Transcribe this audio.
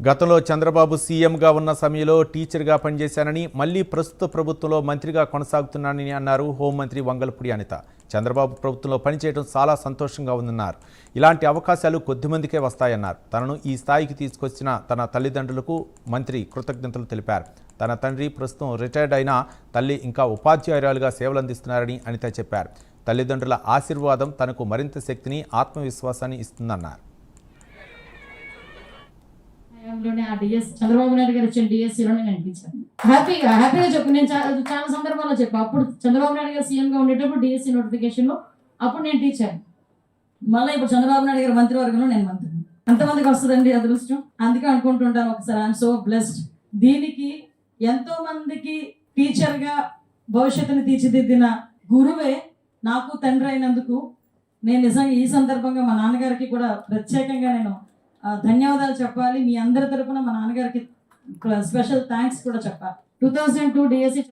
గతంలో చంద్రబాబు సీఎంగా ఉన్న సమయంలో టీచర్గా పనిచేశానని, మళ్లీ ప్రస్తుత ప్రభుత్వంలో మంత్రిగా కొనసాగుతున్నానని అన్నారు హోంమంత్రి వంగలపూడి అనిత. చంద్రబాబు ప్రభుత్వంలో పనిచేయడం చాలా సంతోషంగా ఉందన్నారు. ఇలాంటి అవకాశాలు కొద్దిమందికే వస్తాయన్నారు. తనను ఈ స్థాయికి తీసుకొచ్చిన తన తల్లిదండ్రులకు మంత్రి కృతజ్ఞతలు తెలిపారు. తన తండ్రి ప్రస్తుతం రిటైర్డ్ అయినా తల్లి ఇంకా ఉపాధ్యాయురాలుగా సేవలందిస్తున్నారని అనిత చెప్పారు. తల్లిదండ్రుల ఆశీర్వాదం తనకు మరింత శక్తిని, ఆత్మవిశ్వాసాన్ని ఇస్తుందన్నారు. చంద్రబాబు నాయుడు గారు ఇచ్చిన డిఎస్సీలోనే నేను టీచర్ హ్యాపీగా చెప్పు. నేను చాలా సందర్భాల్లో చెప్పా. అప్పుడు చంద్రబాబు నాయుడు గారు సీఎంగా ఉండేటప్పుడు డిఎస్సీ నోటిఫికేషన్లో అప్పుడు నేను టీచర్. మళ్ళీ ఇప్పుడు చంద్రబాబు నాయుడు గారు మంత్రివర్గంలో నేను మంత్రి. అంతమందికి వస్తుందండి అదృష్టం. అందుకే అనుకుంటుంటాను ఒకసారి ఐఎమ్ సో బ్లెస్డ్. దీనికి ఎంతో మందికి టీచర్గా భవిష్యత్తుని తీర్చిదిద్దిన గురువే నాకు తండ్రి అయినందుకు నేను నిజంగా ఈ సందర్భంగా మా నాన్నగారికి కూడా ప్రత్యేకంగా నేను ధన్యవాదాలు చెప్పాలి. మీ అందరి తరపున మా నాన్నగారికి స్పెషల్ థ్యాంక్స్ కూడా చెప్పాలి. 2002 డిఎస్సి